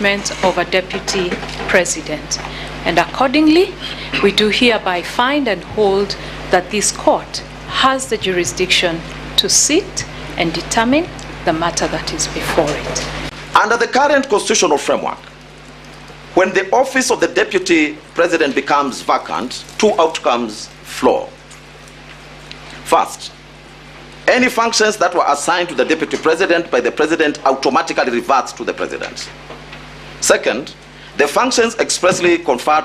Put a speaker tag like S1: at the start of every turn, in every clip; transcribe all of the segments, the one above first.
S1: of a deputy president, and accordingly we do hereby find and hold that this court has the jurisdiction to sit and determine the matter that is before it.
S2: Under the current constitutional framework, when the office of the deputy president becomes vacant, two outcomes flow. First, any functions that were assigned to the deputy president by the president automatically reverts to the president. Second, the functions expressly conferred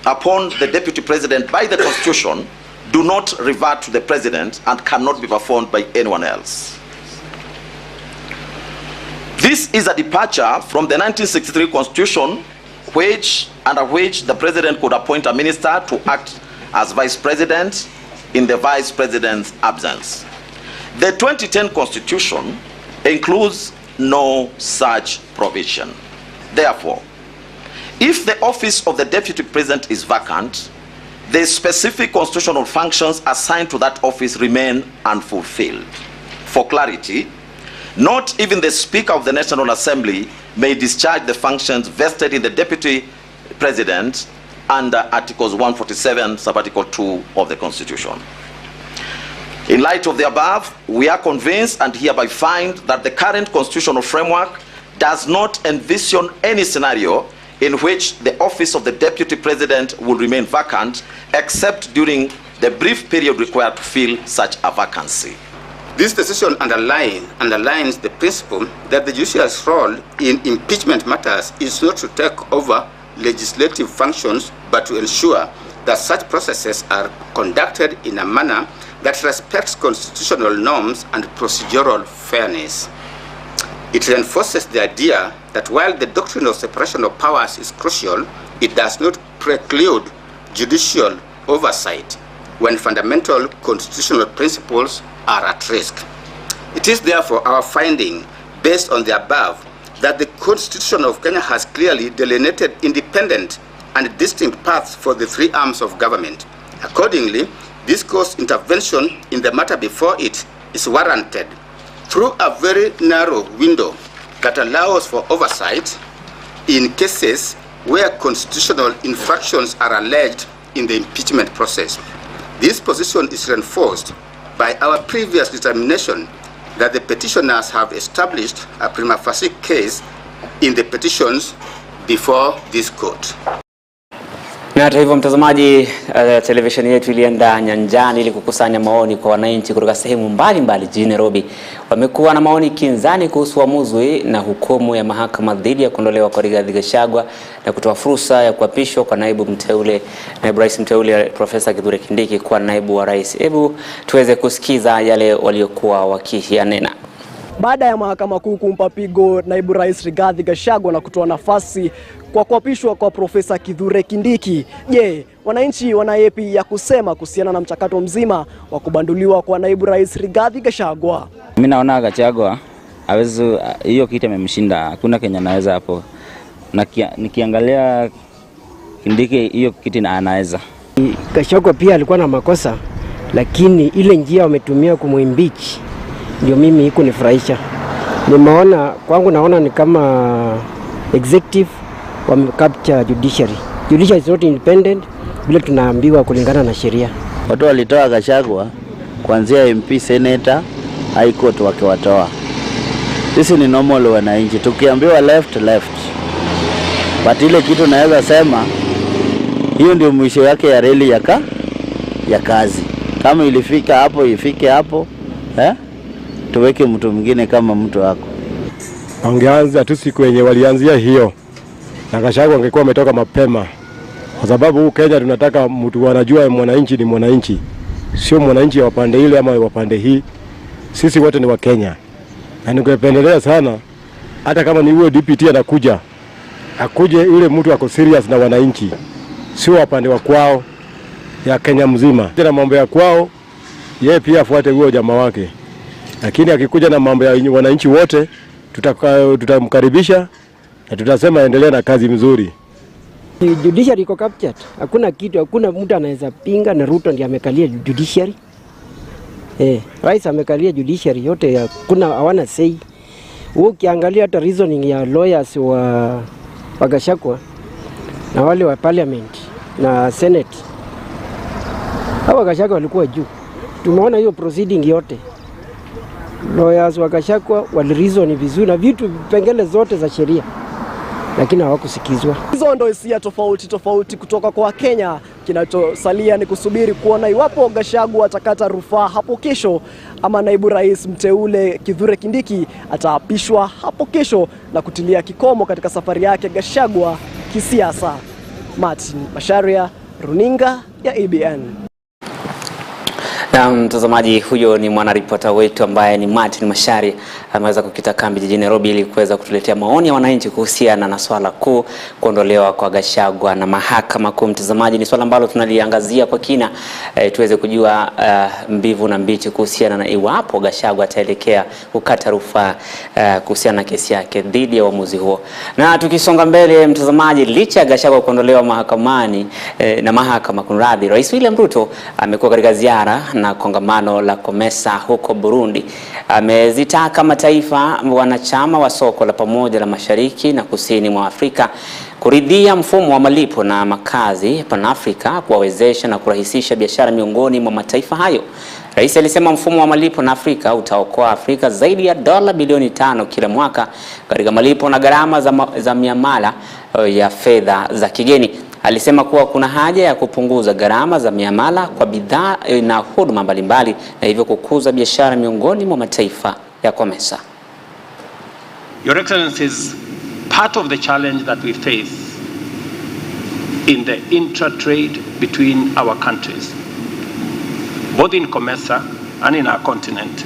S2: upon the deputy president by the Constitution do not revert to the president and cannot be performed by anyone else. This is a departure from the 1963 Constitution, under which the president could appoint a minister to act as vice president in the vice president's absence. The 2010 Constitution includes no such provision. Therefore, if the office of the deputy president is vacant, the specific constitutional functions assigned to that office remain unfulfilled. For clarity, not even the Speaker of the National Assembly may discharge the functions vested in the deputy president under Articles 147, Sub-Article 2 of the Constitution. In light of the above, we are convinced and hereby find that the current constitutional framework does not envision any scenario in which the office of the deputy president will remain vacant, except during the brief period required to fill such a vacancy.
S3: This decision underlines the principle that the judicial's role in impeachment matters is not to take over legislative functions, but to ensure that such processes are conducted in a manner that respects constitutional norms and procedural fairness. It reinforces the idea that while the doctrine of separation of powers is crucial, it does not preclude judicial oversight when fundamental constitutional principles are at risk. It is therefore our finding, based on the above, that the Constitution of Kenya has clearly delineated independent and distinct paths for the three arms of government. Accordingly, this court's intervention in the matter before it is warranted through a very narrow window that allows for oversight in cases where constitutional infractions are alleged in the impeachment process. This position is reinforced by our previous determination that the petitioners have established a prima facie case in the petitions before this court.
S4: Na hata hivyo mtazamaji, televisheni yetu ilienda nyanjani ili kukusanya maoni kwa wananchi kutoka sehemu mbalimbali jijini Nairobi. Wamekuwa na maoni kinzani kuhusu uamuzi na hukumu ya mahakama dhidi ya kuondolewa kwa Gachagua na kutoa fursa ya kuapishwa kwa naibu rais mteule Profesa Kithure Kindiki kwa naibu wa rais. Hebu tuweze kusikiza yale waliokuwa wakiyanena.
S5: Baada ya mahakama kuu kumpa pigo naibu rais Gachagua na kutoa nafasi kwa kuapishwa kwa Profesa Kithure Kindiki, je, wananchi wana yapi ya kusema kuhusiana na mchakato mzima wa kubanduliwa kwa naibu rais Gachagua?
S6: Mimi naona Gachagua hawezi, hiyo kiti amemshinda, hakuna Kenya anaweza hapo. Na nikiangalia Kindiki hiyo kiti na anaweza.
S7: Gachagua pia alikuwa na makosa, lakini ile njia wametumia kumwimpeach ndio mimi iko nifurahisha. Nimeona kwangu, naona ni kama executive wamecapture judiciary. Judiciary is not independent bila tunaambiwa kulingana na sheria.
S8: Watu walitoa Gachagua kuanzia MP, senator, high court wakiwatoa. Sisi ni normal wananchi, tukiambiwa left. But ile kitu naweza sema hiyo ndio mwisho yake ya reli ya kazi. Kama ilifika hapo ifike hapo, tuweke mtu mwingine kama mtu wako.
S9: Wangeanza tu siku yenye walianzia hiyo, na Gachagua angekuwa ametoka mapema, kwa sababu Kenya tunataka mtu anajua mwananchi ni mwananchi, sio mwananchi wa pande ile ama wa pande hii. Sisi wote ni wa Kenya, na ningependelea sana hata kama ni huyo DPT anakuja, akuje yule mtu ako serious na wananchi, sio wa pande wa kwao ya Kenya mzima. Tena mambo ya kwao yeye pia afuate huyo jamaa wake, lakini akikuja na mambo ya wananchi wote tutamkaribisha na tutasema endelea na kazi mzuri.
S7: Judiciary iko captured. Hakuna mtu anaweza pinga, na Ruto ndiye amekalia judiciary. Rais amekalia judiciary yote, hawana say. Ukiangalia hata reasoning ya lawyers wa Gachagua na wale wa parliament na senate, hawa Gachagua walikuwa juu. Tumeona hiyo proceeding yote, lawyers wa Gachagua walireason vizuri na vitu vipengele zote za sheria, lakini hawakusikizwa.
S5: Hizo ndo hisia tofauti kutoka kwa Kenya. Kinachosalia ni kusubiri kuona iwapo Gachagua atakata rufaa hapo kesho ama naibu rais mteule Kithure Kindiki ataapishwa hapo kesho na kutilia kikomo katika safari yake Gachagua kisiasa. Martin Masharia, runinga ya EBN.
S4: Na mtazamaji, huyo ni mwanaripota wetu ambaye ni Martin Mashari, ameweza kukita kambi jijini Nairobi ili kuweza kutuletea maoni ya wananchi kuhusiana na swala kuu, kuondolewa kwa Gachagua na Mahakama Kuu. Mtazamaji, ni swala ambalo tunaliangazia kwa kina tuweze kujua mbivu na mbichi kuhusiana na iwapo Gachagua ataelekea kukata rufaa kuhusiana na kesi yake dhidi ya uamuzi huo. Na tukisonga mbele mtazamaji, licha ya Gachagua kuondolewa mahakamani na mahakama kunradhi, Rais William Ruto amekuwa katika ziara na kongamano la COMESA huko Burundi. Amezitaka mataifa wanachama wa soko la pamoja la Mashariki na Kusini mwa Afrika kuridhia mfumo wa malipo na makazi Pan-Afrika, kuwawezesha na kurahisisha biashara miongoni mwa mataifa hayo. Rais alisema mfumo wa malipo na Afrika utaokoa Afrika zaidi ya dola bilioni 5 kila mwaka katika malipo na gharama za miamala ya fedha za kigeni. Alisema kuwa kuna haja ya kupunguza gharama za miamala kwa bidhaa na huduma mbalimbali na hivyo kukuza biashara miongoni mwa mataifa ya COMESA.
S10: Your Excellencies, part of the challenge that we face in the intra-trade between our countries, both in COMESA and in our continent,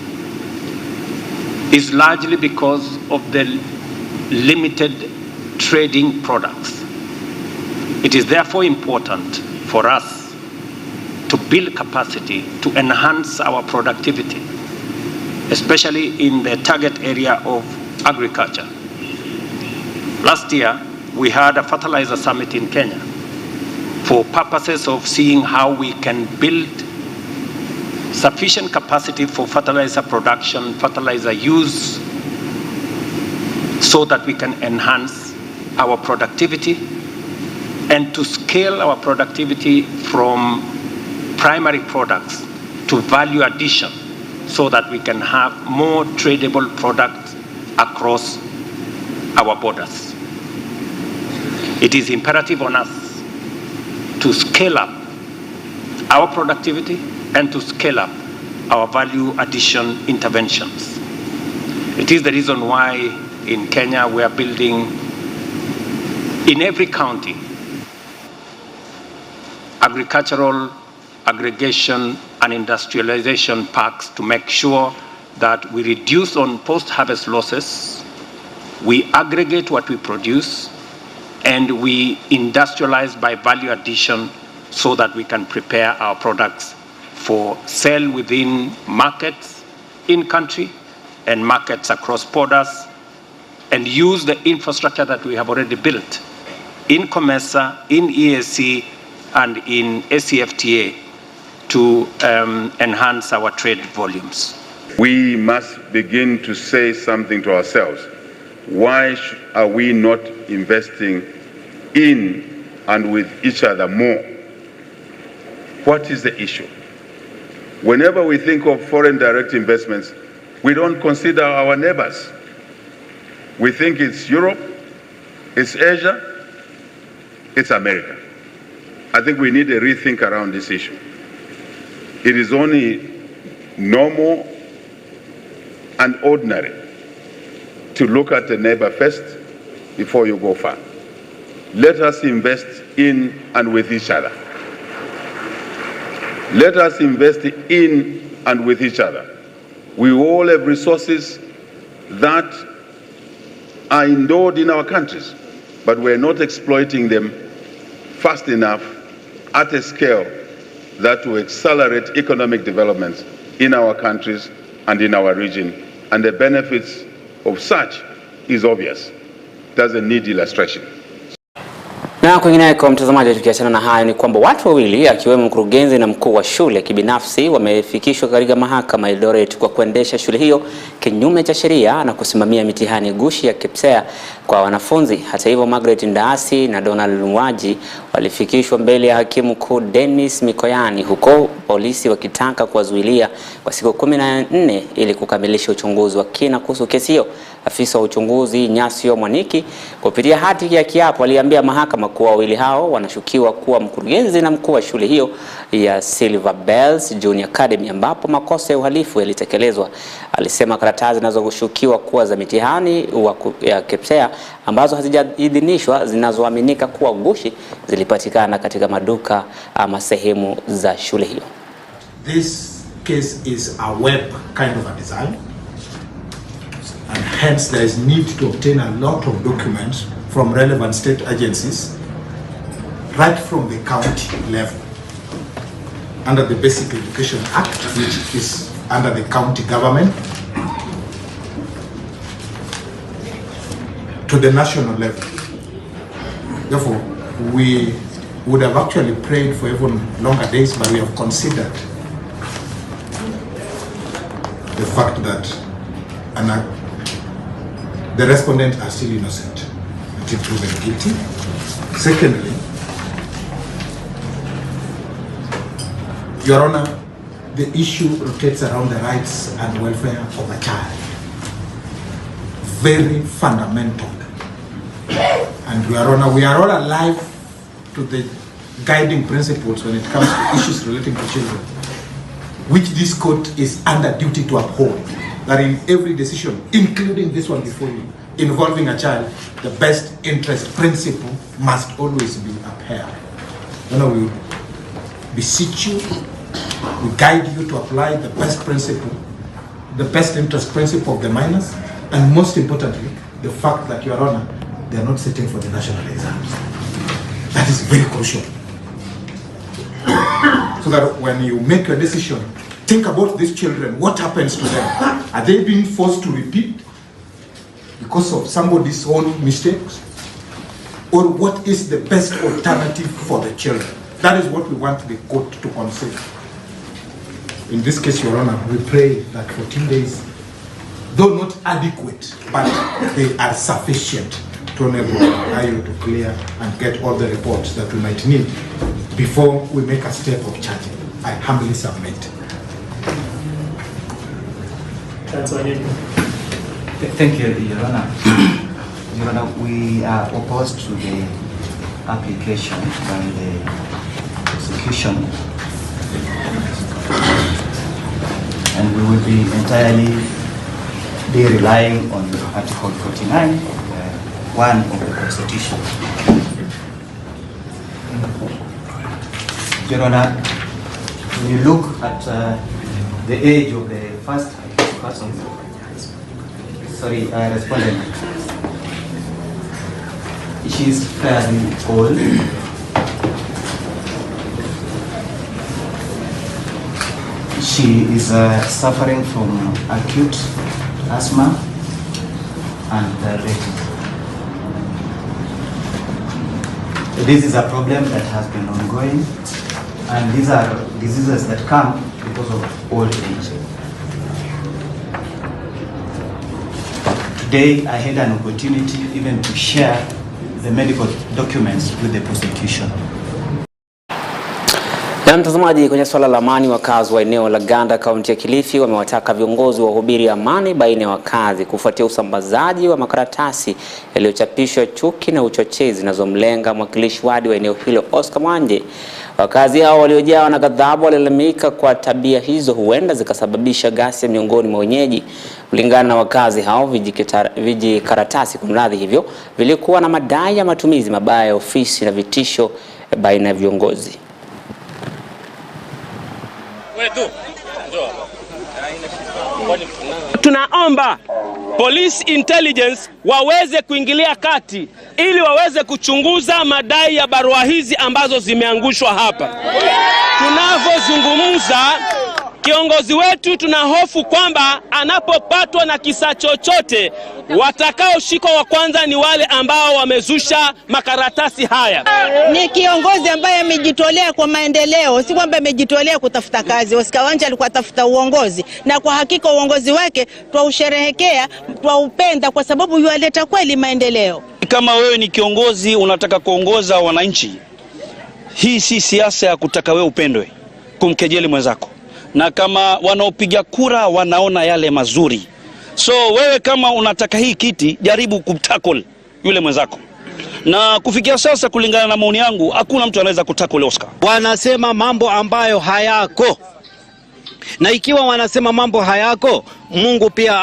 S10: is largely because of the limited trading products. It is therefore important for us to build capacity to enhance our productivity, especially in the target area of agriculture. Last year, we had a fertilizer summit in Kenya for purposes of seeing how we can build sufficient capacity for fertilizer production, fertilizer use, so that we can enhance our productivity and to scale our productivity from primary products to value addition so that we can have more tradable products across our borders. It is imperative on us to scale up our productivity and to scale up our value addition interventions. It is the reason why in Kenya we are building in every county agricultural aggregation and industrialization parks to make sure that we reduce on post-harvest losses, we aggregate what we produce, and we industrialize by value addition so that we can prepare our products for sale within markets in country and markets across borders, and use the infrastructure that we have already built in COMESA, in EAC, and in ACFTA to enhance our trade volumes.
S11: We must begin to say something to ourselves. Why are we not investing in and with each other more? What is the issue? Whenever we think of foreign direct investments, we don't consider our neighbors. We think it's Europe, it's Asia, it's America. I think we need a rethink around this issue. It is only normal and ordinary to look at the neighbor first before you go far. Let us invest in and with each other. Let us invest in and with each other. We all have resources that are endowed in our countries, but we're not exploiting them fast enough at a scale that will accelerate economic developments in our countries and in our region. And the benefits of such is obvious. Doesn't need illustration.
S4: Na kwingineko, mtazamaji, tukiachana na hayo ni kwamba watu wawili akiwemo mkurugenzi na mkuu wa shule kibinafsi wamefikishwa katika mahakama ya Eldoret kwa kuendesha shule hiyo kinyume cha sheria na kusimamia mitihani gushi ya KPSEA kwa wanafunzi. Hata hivyo, Margaret Ndaasi na Donald Nwaji walifikishwa mbele ya hakimu mkuu Dennis Mikoyani, huko polisi wakitaka kuwazuilia kwa siku 14 ili kukamilisha uchunguzi wa kina kuhusu kesi hiyo. Afisa wa uchunguzi Nyasio Mwaniki kupitia hati ya kiapo aliambia mahakama kuwa wawili hao wanashukiwa kuwa mkurugenzi na mkuu wa shule hiyo ya Silver Bells Junior Academy ambapo makosa ya uhalifu yalitekelezwa. Alisema karatasi zinazoshukiwa kuwa za mitihani ya KPSEA ambazo hazijaidhinishwa zinazoaminika kuwa gushi zilipatikana katika maduka ama sehemu za shule hiyo.
S12: This case is a web kind of a design, and hence there is need to obtain a lot of documents from relevant state agencies right from the county level under the Basic Education Act, which is under the county government, to the national level. Therefore, we would have actually prayed for even longer days, but we have considered the fact that the respondents are still innocent until proven guilty. Secondly, Your Honor, the issue rotates around the rights and welfare of a child. Very fundamental. And Your Honor, we are all alive to the guiding principles when it comes to issues relating to children, which this court is under duty to uphold. That in every decision, including this one before you, involving a child, the best interest principle must always be upheld. You know, we beseech you, we guide you to apply the best principle, the best interest principle of the minors, and most importantly, the fact that, Your Honor, they are not sitting for the national exams. That is very crucial. So that when you make your decision, think about these children. What happens to them? Are they being forced to repeat because of somebody's own mistakes? Or what is the best alternative for the children? That is what we want the court to consider. In this case, Your Honor, we pray that 14 days, though not adequate, but they are sufficient to enable IO to clear and get all the reports that we might need before we make a step of charging. I humbly submit.
S13: Thank you, Your Honor. Your Honor, we are opposed to the application by the prosecution, and we will be entirely relying on Article 49, one of the Constitution. Your Honor, when you look at the age of the first person, respondent, she is fairly old. She is suffering from acute asthma and diabetes. This is a problem that has been ongoing, and these are diseases that come because of old age. Today, I had an opportunity even to share the medical documents with the prosecution.
S4: Na mtazamaji, kwenye swala la amani, wakazi wa eneo la Ganda, kaunti ya Kilifi, wamewataka viongozi wahubiri amani baina ya wakazi kufuatia usambazaji wa makaratasi yaliyochapishwa chuki na uchochezi zinazomlenga mwakilishi wadi wa eneo hilo Oscar Mwanje. Wakazi hao waliojawa na ghadhabu walilalamika kwa tabia hizo huenda zikasababisha ghasia miongoni mwa wenyeji. Kulingana na wakazi hao, vijikaratasi kumradhi hivyo vilikuwa na madai ya matumizi mabaya ya ofisi na vitisho baina ya viongozi.
S14: Tunaomba police intelligence waweze kuingilia kati ili waweze kuchunguza madai ya barua hizi ambazo zimeangushwa hapa. Tunavyozungumza, Kiongozi wetu tuna hofu kwamba anapopatwa na kisa chochote, watakaoshikwa wa kwanza ni wale ambao wamezusha makaratasi haya.
S15: Ni kiongozi ambaye amejitolea kwa maendeleo, si kwamba amejitolea kutafuta kazi. Oscar Wanja alikuwa tafuta uongozi, na kwa hakika uongozi wake twausherehekea, twaupenda kwa sababu yualeta kweli maendeleo.
S16: Kama wewe ni kiongozi unataka kuongoza wananchi, hii si siasa ya kutaka wewe upendwe, kumkejeli mwenzako. Na kama wanaopiga kura wanaona yale mazuri. So wewe kama unataka hii kiti, jaribu kutackle yule mwenzako. Na kufikia sasa kulingana na maoni yangu, hakuna mtu anaweza kutackle Oscar.
S17: Wanasema mambo ambayo hayako. Na ikiwa wanasema mambo hayako, Mungu pia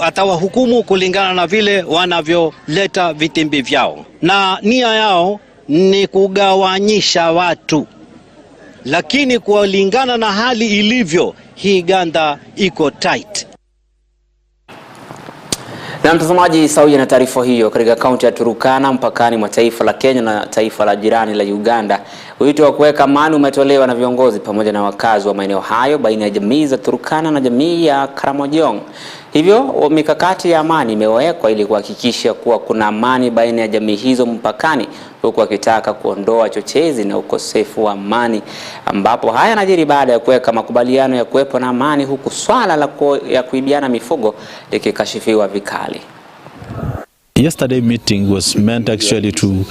S17: atawahukumu kulingana na vile wanavyoleta vitimbi vyao. Na nia yao ni kugawanyisha watu. Lakini kulingana na hali ilivyo, hii ganda iko tight.
S4: Na mtazamaji, sawia na taarifa hiyo, katika kaunti ya Turkana mpakani mwa taifa la Kenya na taifa la jirani la Uganda, wito wa kuweka amani umetolewa na viongozi pamoja na wakazi wa maeneo hayo baina ya jamii za Turkana na jamii ya Karamojong. Hivyo mikakati ya amani imewekwa ili kuhakikisha kuwa kuna amani baina ya jamii hizo mpakani, huku wakitaka kuondoa chochezi na ukosefu wa amani, ambapo haya yanajiri baada ya kuweka makubaliano ya kuwepo na amani, huku swala ya kuibiana mifugo likikashifiwa vikali.
S18: Yesterday meeting was meant actually to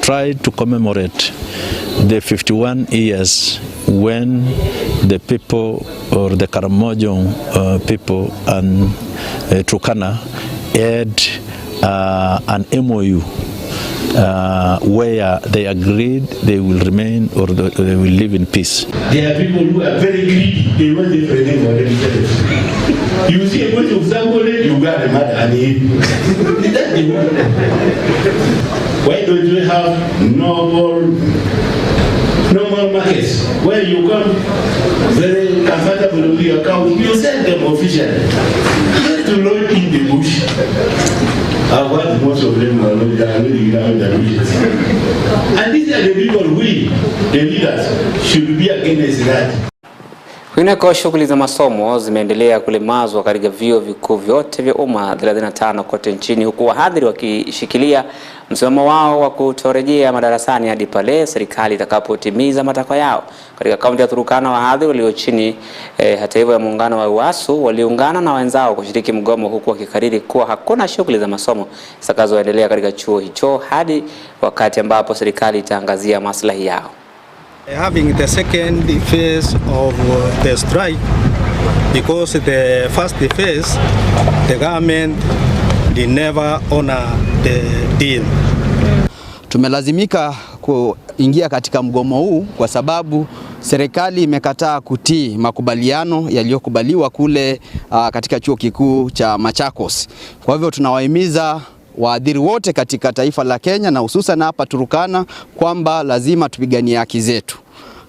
S18: try to commemorate the 51 years when the people or the Karamojong people and Turkana had an MOU where they agreed they will remain or they will live in peace.
S19: There are people who are very greedy. They want everything for themselves. You see a bunch of somebody, you got a mother and that's the one. Why don't we have normal markets where you come very comfortable with your cow? You send them officially. To load in the bush. What most of them are not around the bushes. And these are the people the leaders, should be against that.
S4: Kwingineko, shughuli za masomo zimeendelea kulemazwa katika vyuo vikuu vyote vya umma 35 kote nchini, huku wahadhiri wakishikilia msimamo wao wa kutorejea madarasani hadi pale serikali itakapotimiza matakwa yao. Katika kaunti ya Turkana, wahadhiri walio chini hata hivyo ya muungano wa UASU waliungana na wenzao kushiriki mgomo, huku wakikariri kuwa hakuna shughuli za masomo zitakazoendelea katika chuo hicho hadi wakati ambapo serikali itaangazia maslahi yao.
S20: Having the second phase of the strike, because the first phase, the government did never honor the deal.
S21: Tumelazimika kuingia katika mgomo huu kwa sababu serikali imekataa kutii makubaliano yaliyokubaliwa kule katika chuo kikuu cha Machakos. Kwa hivyo tunawahimiza waadhiri wote katika taifa la Kenya na hususan hapa Turkana kwamba lazima tupiganie haki zetu.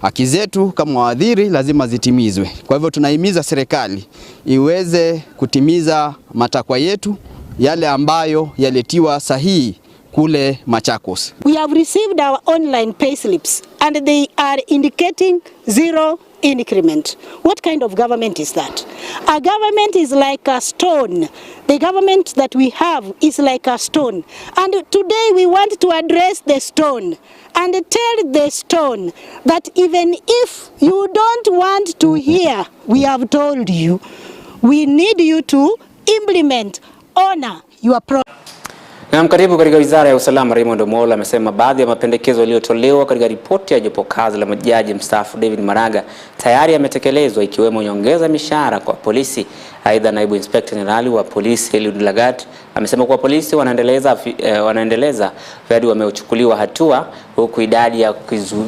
S21: Haki zetu kama waadhiri lazima zitimizwe. Kwa hivyo tunahimiza serikali iweze kutimiza matakwa yetu yale ambayo yaletiwa sahihi kule Machakos.
S22: We have received our online payslips and they are indicating 0 increment. What kind of government is that? A government is like a stone. The government that we have is like a stone. And today we want to address the stone and tell the stone that even if you don't want to hear, we have told you, we need you to implement, honor your promise.
S4: Na mkatibu katika Wizara ya Usalama Raymond Omola amesema baadhi ya mapendekezo yaliyotolewa katika ripoti ya jopo kazi la majaji mstaafu David Maraga tayari yametekelezwa, ikiwemo nyongeza mishahara kwa polisi. Aidha, naibu inspector general wa polisi Eliud Lagat amesema kuwa polisi wanaendeleza hadi wameuchukuliwa hatua, huku idadi ya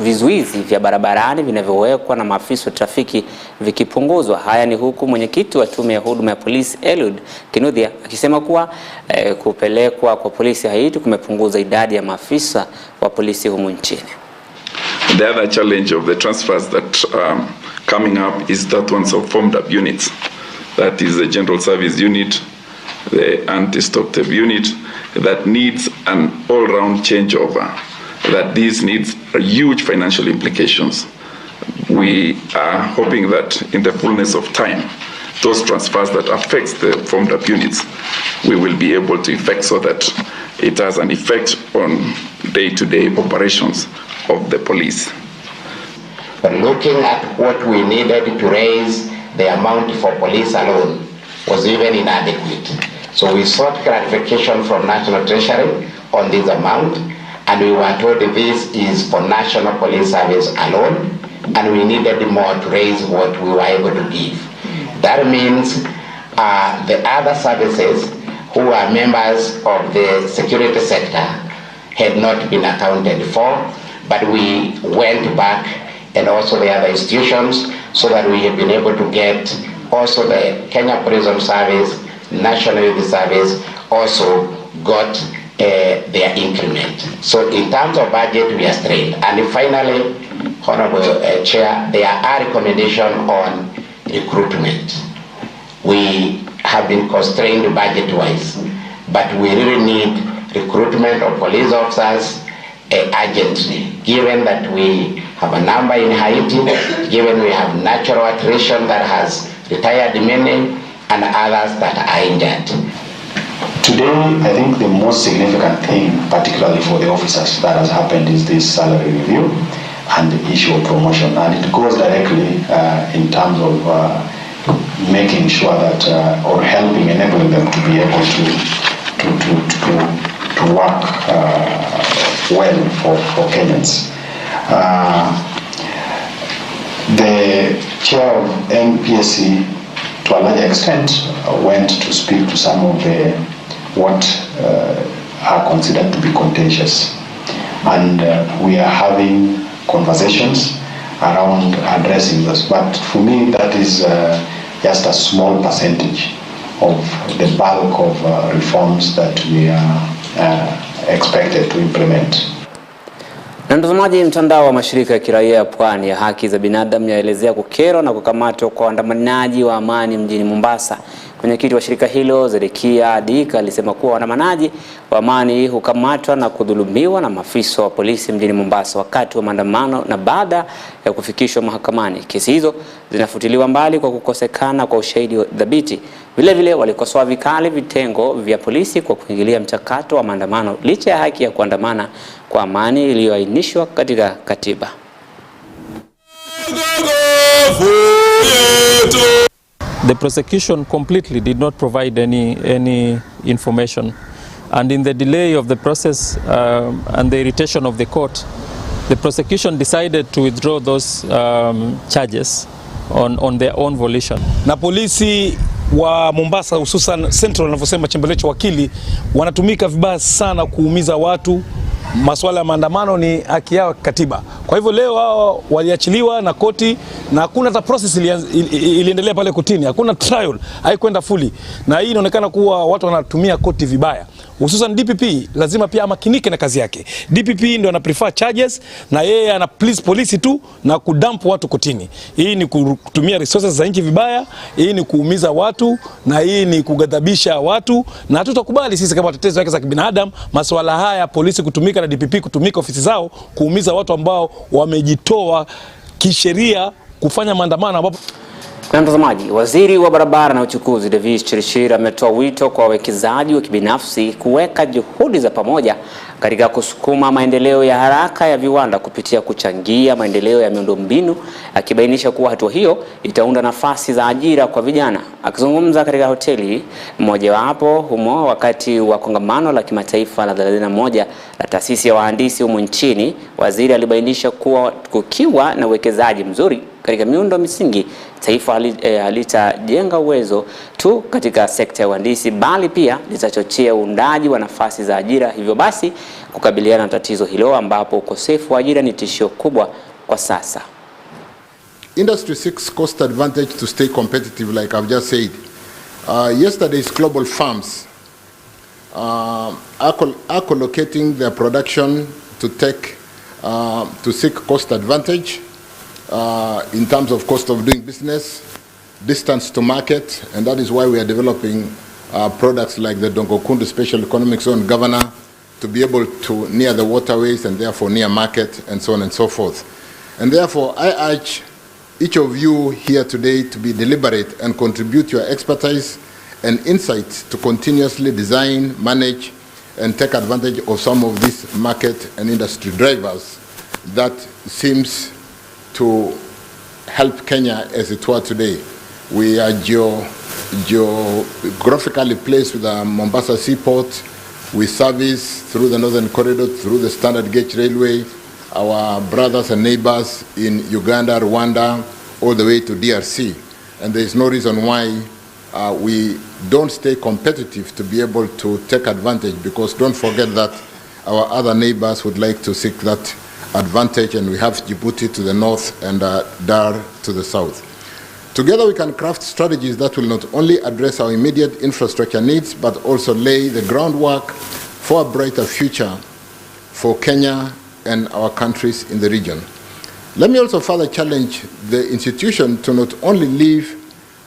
S4: vizuizi vya barabarani vinavyowekwa na maafisa wa trafiki vikipunguzwa. Haya ni huku mwenyekiti wa tume ya huduma ya polisi Eliud Kinuthia akisema kuwa kupelekwa kwa polisi Haiti kumepunguza idadi ya maafisa wa polisi humu nchini.
S23: The other challenge of the transfers that coming up is that ones of formed up units. That is the General Service Unit, the Anti-Stop Theft Unit, that needs an all-round changeover. That this needs huge financial implications. We we are hoping that in the fullness of time, those transfers that affect the formed up units, we will be able to effect so that it has an effect on day-to-day operations of the police.
S1: But looking at what we needed to raise the amount for police alone was even inadequate. So we sought clarification from National Treasury on this amount, and we were told this is for National Police Service alone, and we needed more to raise what we were able to give. That means the other services who are members of the security sector had not been accounted for, but we went back, and also the other institutions, so that we have been able to get also the Kenya Prison Service, National Youth Service also got their increment. So in terms of budget, we are strained. And finally, Honorable Chair, there are recommendations on recruitment. We have been constrained budget-wise, but we really need recruitment of police officers urgently, given that we have a number in Haiti, given we have natural attrition that has retired many, and others that are injured.
S2: Today, I think the most significant thing, particularly for the officers, that has happened is this salary review and the issue of promotion. And it goes directly in terms of making sure that, or helping, enabling them to be able to work well for Kenyans. The chair of NPSC, to a large extent, went to speak to some of the what are considered to be contentious, and we are having conversations around addressing this. But for me, that is just a small percentage of the bulk of reforms that we are expected to implement.
S4: Na mtazamaji, mtandao wa mashirika ya kiraia ya pwani ya haki za binadamu yaelezea kukerwa na kukamatwa kwa waandamanaji wa amani mjini Mombasa. Mwenyekiti wa shirika hilo Zedekia Dika alisema kuwa waandamanaji wa amani hukamatwa na kudhulumiwa na maafisa wa polisi mjini Mombasa wakati wa maandamano na baada ya kufikishwa mahakamani. Kesi hizo zinafutiliwa mbali kwa kukosekana kwa ushahidi dhabiti. Vile vile walikosoa vikali vitengo vya polisi kwa kuingilia mchakato wa maandamano licha ya haki ya kuandamana kwa amani iliyoainishwa katika katiba.
S3: The prosecution completely did not provide any information, and in the delay of the process and the irritation of the court, the prosecution decided to withdraw those charges on their own volition.
S24: Na polisi wa Mombasa, hususan Central, wanavyosema Chembelecho wakili, wanatumika vibaya sana kuumiza watu. Masuala ya maandamano ni haki yao katiba. Kwa hivyo leo hao waliachiliwa na koti, na hakuna hata process iliendelea pale kotini, hakuna trial, haikwenda fully. Na hii inaonekana kuwa watu wanatumia koti vibaya. Hususan DPP lazima pia amakinike na kazi yake. DPP ndio ana prefer charges, na yeye ana please polisi tu na kudump watu kotini. Hii ni kutumia resources za nchi vibaya, hii ni kuumiza watu, na hii ni kugadhabisha watu, na hatutakubali sisi kama watetezi wa haki za kibinadamu masuala haya polisi kutumika na DPP kutumika ofisi zao kuumiza watu ambao wamejitoa kisheria kufanya maandamano ambapo.
S4: Na mtazamaji, waziri wa barabara na uchukuzi Davis Chirchir ametoa wito kwa wawekezaji wa kibinafsi kuweka juhudi za pamoja katika kusukuma maendeleo ya haraka ya viwanda kupitia kuchangia maendeleo ya miundombinu, akibainisha kuwa hatua hiyo itaunda nafasi za ajira kwa vijana. Akizungumza katika hoteli mmojawapo humo wakati wa kongamano la kimataifa la 31 la taasisi ya wahandisi humu nchini, waziri alibainisha kuwa kukiwa na uwekezaji mzuri katika miundo misingi, taifa halitajenga uwezo tu katika sekta ya uhandisi, bali pia litachochea uundaji wa nafasi za ajira. Hivyo basi kukabiliana na tatizo hilo ambapo ukosefu wa ajira ni tishio kubwa kwa sasa.
S25: Industry seeks cost advantage to stay competitive, like I've just said. Yesterday's global firms are collocating their production to seek cost advantage in terms of cost of doing business, distance to market, and that is why we are developing products like the Dongokundu Special Economic Zone Governor to be able to near the waterways and therefore near market and so on and so forth. And therefore I urge each of you here today to be deliberate and contribute your expertise and insights to continuously design, manage, and take advantage of some of these market and industry drivers that seems to help Kenya as it were today. We are geographically placed with the Mombasa seaport. We service through the Northern Corridor, through the Standard Gauge Railway, our brothers and neighbors in Uganda, Rwanda, all the way to DRC. And there is no reason why we don't stay competitive to be able to take advantage, because don't forget that our other neighbors would like to seek that advantage, and we have Djibouti to the north and Dar to the south. Together we can craft strategies that will not only address our immediate infrastructure needs, but also lay the groundwork for a brighter future for Kenya and our countries in the region. Let me also further challenge the institution to not only live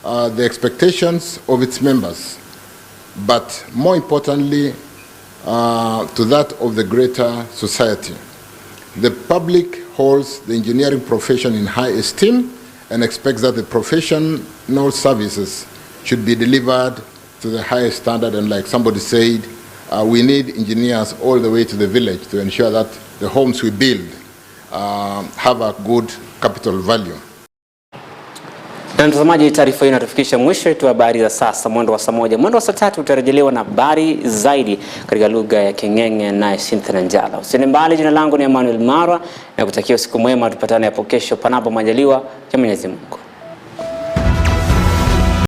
S25: the expectations of its members, but more importantly, to that of the greater society. The public holds the engineering profession in high esteem and expects that the professional services should be delivered to the highest standard. And like somebody said, we need engineers all the way to the village to ensure that the homes we build have a good capital value.
S4: Na mtazamaji, taarifa hii inatufikisha mwisho wa habari za sasa. Mwendo wa saa moja, mwendo wa saa tatu utarejelewa na habari zaidi katika lugha ya King'eng'e na Cynthia Njala. Usiende mbali, jina langu ni Emmanuel Marwa na kutakia usiku mwema, tupatane hapo kesho panapo majaliwa ya Mwenyezi Mungu.